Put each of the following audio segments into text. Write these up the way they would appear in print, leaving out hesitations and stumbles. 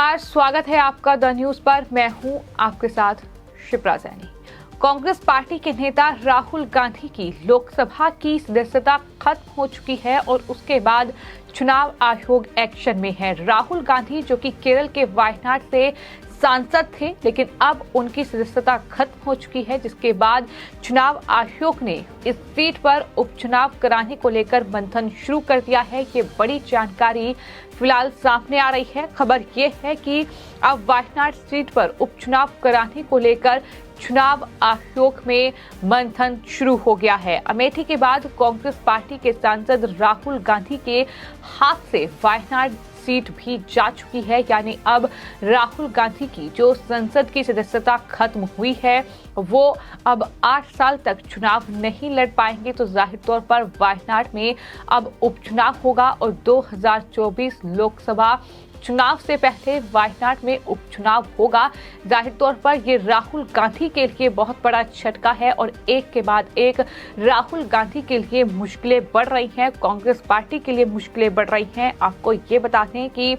नमस्कार, स्वागत है आपका द न्यूज पर। मैं हूं आपके साथ शिप्रा सैनी। कांग्रेस पार्टी के नेता राहुल गांधी की लोकसभा की सदस्यता खत्म हो चुकी है और उसके बाद चुनाव आयोग एक्शन में है। राहुल गांधी जो कि केरल के वायनाड से सांसद थे, लेकिन अब उनकी सदस्यता खत्म हो चुकी है, जिसके बाद चुनाव आयोग ने इस सीट पर उपचुनाव कराने को लेकर मंथन शुरू कर दिया है। ये बड़ी जानकारी फिलहाल सामने आ रही है। खबर ये है कि अब वायनाड सीट पर उपचुनाव कराने को लेकर चुनाव आयोग में मंथन शुरू हो गया है। अमेठी के बाद कांग्रेस पार्टी के सांसद राहुल गांधी के हाथ से वायनाड सीट भी जा चुकी है, यानी अब राहुल गांधी की जो संसद की सदस्यता खत्म हुई है वो अब 8 साल तक चुनाव नहीं लड़ पाएंगे। तो जाहिर तौर पर वायनाड में अब उपचुनाव होगा और 2024 लोकसभा चुनाव से पहले वायनाड में उपचुनाव होगा। जाहिर तौर पर ये राहुल गांधी के लिए बहुत बड़ा झटका है और एक के बाद एक राहुल गांधी के लिए मुश्किलें बढ़ रही हैं, कांग्रेस पार्टी के लिए मुश्किलें बढ़ रही हैं। आपको ये बता दें कि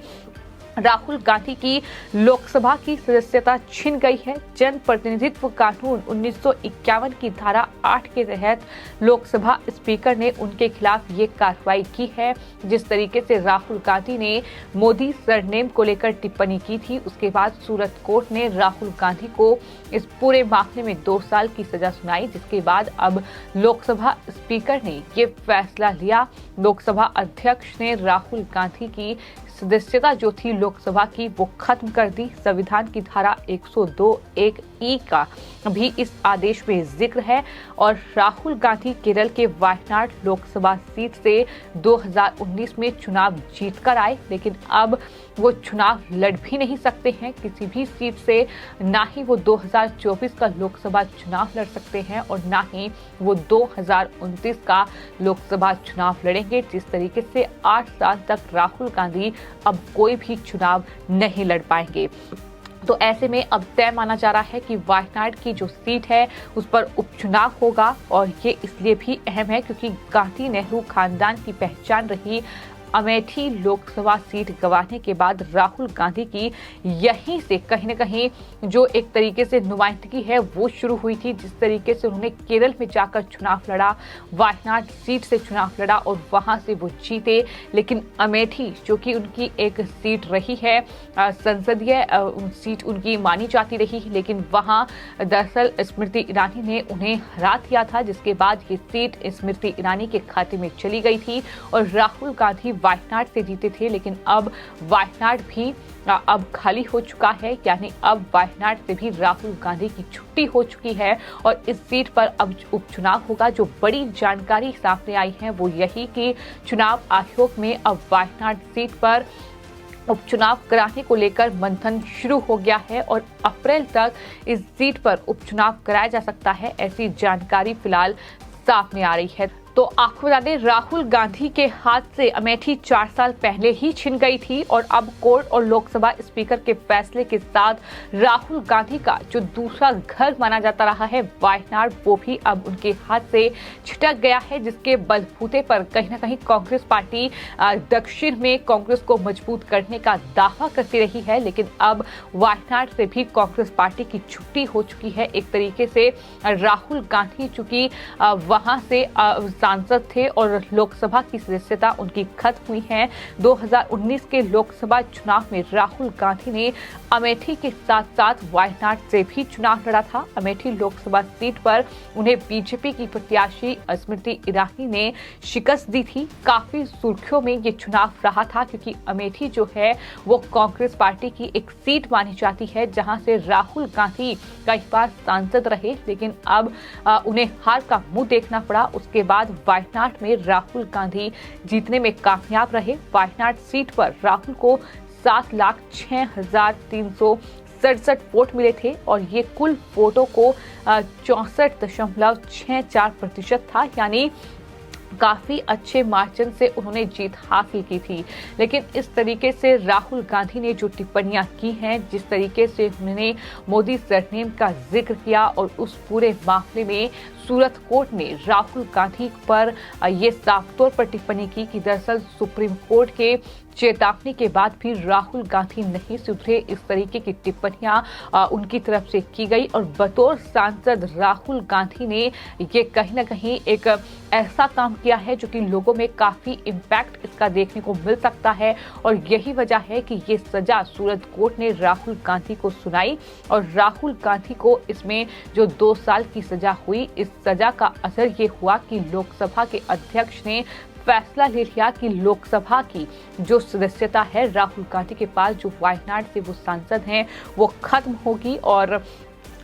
राहुल गांधी की लोकसभा की सदस्यता छिन गई है। जन प्रतिनिधित्व कानून 1951 की धारा 8 के तहत लोकसभा स्पीकर ने उनके खिलाफ ये कार्रवाई की है। जिस तरीके से राहुल गांधी ने मोदी सरनेम को लेकर टिप्पणी की थी, उसके बाद सूरत कोर्ट ने राहुल गांधी को इस पूरे मामले में 2 साल की सजा सुनाई, जिसके बाद अब लोकसभा स्पीकर ने ये फैसला लिया। लोकसभा अध्यक्ष ने राहुल गांधी की सदस्यता जो थी लोकसभा की वो खत्म कर दी। संविधान की धारा 102(1)(e) का भी इस आदेश में जिक्र है और राहुल गांधी केरल के वायनाड लोकसभा सीट से 2019 में चुनाव जीतकर आए, लेकिन अब वो चुनाव लड़ भी नहीं सकते हैं किसी भी सीट से। ना ही वो 2024 का लोकसभा चुनाव लड़ सकते हैं और ना ही वो 2029 का लोकसभा चुनाव लड़ेंगे। जिस तरीके से 8 साल तक राहुल गांधी अब कोई भी चुनाव नहीं लड़ पाएंगे, तो ऐसे में अब तय माना जा रहा है कि वायनाड की जो सीट है उस पर उपचुनाव होगा। और ये इसलिए भी अहम है क्योंकि गांधी नेहरू खानदान की पहचान रही अमेठी लोकसभा सीट गंवाने के बाद राहुल गांधी की यहीं से कहीं न कहीं जो एक तरीके से नुमाइंदगी है वो शुरू हुई थी। जिस तरीके से उन्होंने केरल में जाकर चुनाव लड़ा, वायनाड सीट से चुनाव लड़ा और वहां से वो जीते, लेकिन अमेठी जो कि उनकी एक सीट रही है, संसदीय सीट उनकी मानी जाती रही, लेकिन वहां दरअसल स्मृति ईरानी ने उन्हें हरा दिया था, जिसके बाद ये सीट स्मृति ईरानी के खाते में चली गई थी और राहुल गांधी वायनाड से जीते थे। लेकिन अब वायनाड भी अब खाली हो चुका है, यानी अब वायनाड से भी राहुल गांधी की छुट्टी हो चुकी है और इस सीट पर अब उपचुनाव होगा। जो बड़ी जानकारी सामने आई है वो यही कि चुनाव आयोग में अब वायनाड सीट पर उपचुनाव कराने को लेकर मंथन शुरू हो गया है और अप्रैल तक इस सीट पर उपचुनाव कराया जा सकता है, ऐसी जानकारी फिलहाल सामने आ रही है। तो आपको बता दें, राहुल गांधी के हाथ से अमेठी 4 साल पहले ही छिन गई थी और अब कोर्ट और लोकसभा स्पीकर के फैसले के साथ राहुल गांधी का जो दूसरा घर माना जाता रहा है वायनाड, वो भी अब उनके हाथ से छिटक गया है, जिसके बलबूते पर कहीं ना कहीं कांग्रेस पार्टी दक्षिण में कांग्रेस को मजबूत करने का दावा करती रही है। लेकिन अब वायनाड से भी कांग्रेस पार्टी की छुट्टी हो चुकी है। एक तरीके से राहुल गांधी चूंकि वहां से सांसद थे और लोकसभा की सदस्यता उनकी खत्म हुई है। 2019 के लोकसभा चुनाव में राहुल गांधी ने अमेठी के साथ साथ वायनाड से भी चुनाव लड़ा था। अमेठी लोकसभा सीट पर उन्हें बीजेपी की प्रत्याशी स्मृति ईरानी ने शिकस्त दी थी। काफी सुर्खियों में ये चुनाव रहा था क्योंकि अमेठी जो है वो कांग्रेस पार्टी की एक सीट मानी जाती है, जहां से राहुल गांधी कई बार सांसद रहे, लेकिन अब उन्हें हार का मुंह देखना पड़ा। उसके बाद वायनाड में राहुल गांधी जीतने में कामयाब रहे। वायनाड सीट पर राहुल को 7,06,367 वोट मिले थे और ये कुल वोटों को 64.64% था, यानी काफी अच्छे मार्जिन से उन्होंने जीत हासिल की थी। लेकिन इस तरीके से राहुल गांधी ने जो टिप्पणियां की हैं, जिस तरीके से उन्होंने मोदी सरनेम का जिक्र किया और उस पूरे मामले में सूरत कोर्ट ने राहुल गांधी पर ये साफ तौर पर टिप्पणी की कि दरअसल सुप्रीम कोर्ट के चेतावनी के बाद भी राहुल गांधी नहीं सुधरे, इस तरीके की टिप्पणियां उनकी तरफ से की गई। और बतौर सांसद राहुल गांधी ने ये कहीं ना कहीं एक ऐसा काम किया है जो कि लोगों में काफी इम्पैक्ट इसका देखने को मिल सकता है। और यही वजह है कि ये सजा सूरत कोर्ट ने राहुल गांधी को सुनाई और राहुल गांधी को इसमें जो 2 साल की सजा हुई, इस सजा का असर ये हुआ कि लोकसभा के अध्यक्ष ने फैसला ले लिया कि लोकसभा की जो सदस्यता है राहुल गांधी के पास, जो वायनाड से वो सांसद हैं, वो खत्म होगी। और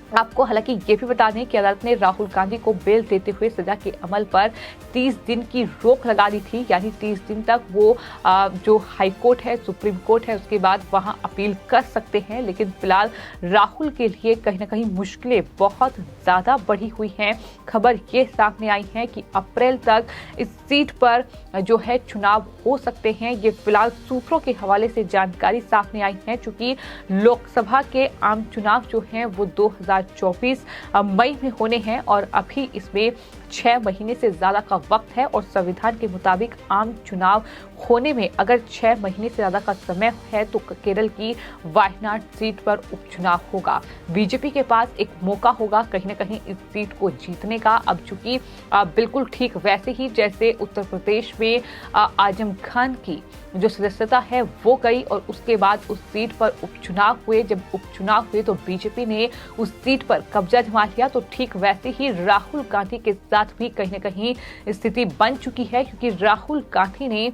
आपको हालांकि ये भी बता दें कि अदालत ने राहुल गांधी को बेल देते हुए सजा के अमल पर 30 दिन की रोक लगा दी थी, यानी 30 दिन तक वो जो हाई कोर्ट है, सुप्रीम कोर्ट है, उसके बाद वहां अपील कर सकते हैं। लेकिन फिलहाल राहुल के लिए कहीं ना कहीं मुश्किलें बहुत ज्यादा बढ़ी हुई हैं। खबर ये सामने आई है कि अप्रैल तक इस सीट पर जो है चुनाव हो सकते हैं। ये फिलहाल सूत्रों के हवाले से जानकारी सामने आई है, चूंकि लोकसभा के आम चुनाव जो हैं वो 2024 मई में होने हैं और अभी इसमें 6 महीने से ज्यादा का वक्त है। और संविधान के मुताबिक आम चुनाव होने में अगर 6 महीने से ज्यादा का समय है तो केरल की वायनाड सीट पर उपचुनाव होगा। बीजेपी के पास एक मौका होगा कहीं ना कहीं इस सीट को जीतने का। अब चूंकि बिल्कुल ठीक वैसे ही जैसे उत्तर प्रदेश में आजम खान की जो सदस्यता है वो गई और उसके बाद उस सीट पर उपचुनाव हुए। जब उपचुनाव हुए तो बीजेपी ने उस सीट पर कब्जा जमा लिया, तो ठीक वैसे ही राहुल गांधी के साथ भी कहीं ना कहीं स्थिति बन चुकी है, क्योंकि राहुल गांधी ने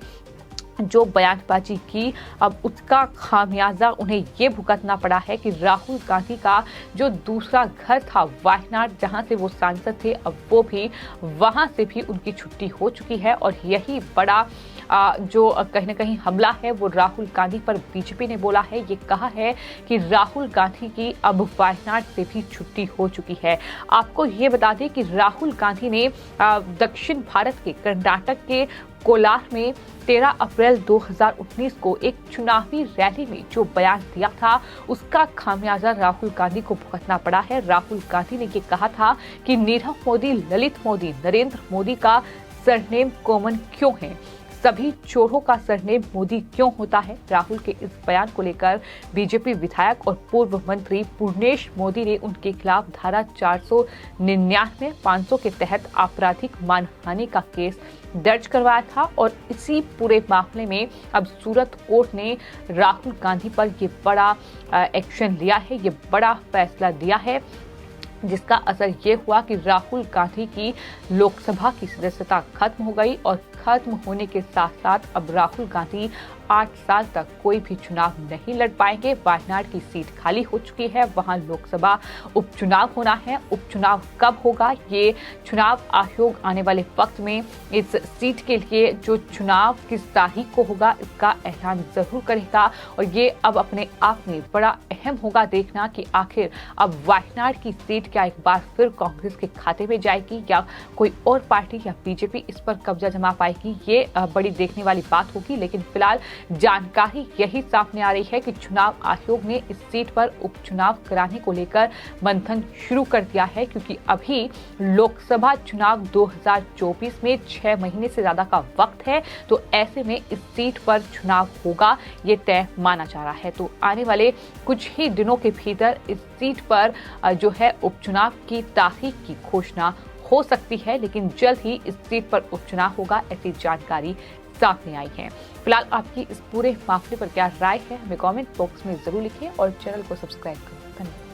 जो बयानबाजी की, अब उसका खामियाजा उन्हें ये भुगतना पड़ा है कि राहुल गांधी का जो दूसरा घर था वायनाड, जहां से वो सांसद थे, अब वो भी वहां से भी उनकी छुट्टी हो चुकी है। और यही बड़ा जो कहीं ना कहीं हमला है वो राहुल गांधी पर बीजेपी ने बोला है। ये कहा है कि राहुल गांधी की अब वायनाड से भी छुट्टी हो चुकी है। आपको ये बता दें कि राहुल गांधी ने दक्षिण भारत के कर्नाटक के कोलार में 13 अप्रैल 2019 को एक चुनावी रैली में जो बयान दिया था, उसका खामियाजा राहुल गांधी को भुगतना पड़ा है। राहुल गांधी ने ये कहा था कि नीरव मोदी, ललित मोदी, नरेंद्र मोदी का सरनेम कॉमन क्यों है, सभी चोरों का सरनेम मोदी क्यों होता है। राहुल के इस बयान को लेकर बीजेपी विधायक और पूर्व मंत्री पूर्णेश मोदी ने उनके खिलाफ धारा 499, 500 के तहत आपराधिक मानहानि का केस दर्ज करवाया था। और इसी पूरे मामले में अब सूरत कोर्ट ने राहुल गांधी पर ये बड़ा एक्शन लिया है, ये बड़ा फैसला दिया है, जिसका असर ये हुआ कि राहुल गांधी की लोकसभा की सदस्यता खत्म हो गई। और खत्म होने के साथ साथ अब राहुल गांधी 8 साल तक कोई भी चुनाव नहीं लड़ पाएंगे। वायनाड की सीट खाली हो चुकी है, वहां लोकसभा उपचुनाव होना है। उपचुनाव कब होगा, ये चुनाव आयोग आने वाले वक्त में इस सीट के लिए जो चुनाव किस तारीख को होगा इसका ऐलान जरूर करेगा। और ये अब अपने आप में बड़ा अहम होगा देखना कि आखिर अब वायनाड की सीट क्या एक बार फिर कांग्रेस के खाते में जाएगी या कोई और पार्टी या बीजेपी इस पर कब्जा जमा पाएगी। ये बड़ी देखने वाली बात होगी। लेकिन फिलहाल जानकारी यही सामने आ रही है कि चुनाव आयोग ने इस सीट पर उपचुनाव कराने को लेकर मंथन शुरू कर दिया है, क्योंकि अभी लोकसभा चुनाव 2024 में 6 महीने से ज्यादा का वक्त है। तो ऐसे में इस सीट पर चुनाव होगा, ये तय माना जा रहा है। तो आने वाले कुछ ही दिनों के भीतर इस सीट पर जो है उपचुनाव की तारीख की घोषणा हो सकती है, लेकिन जल्द ही इस सीट पर उपचुनाव होगा, ऐसी जानकारी सामने आई है। फिलहाल आपकी इस पूरे मामले पर क्या राय है, हमें कमेंट बॉक्स में जरूर लिखें और चैनल को सब्सक्राइब करें। धन्यवाद।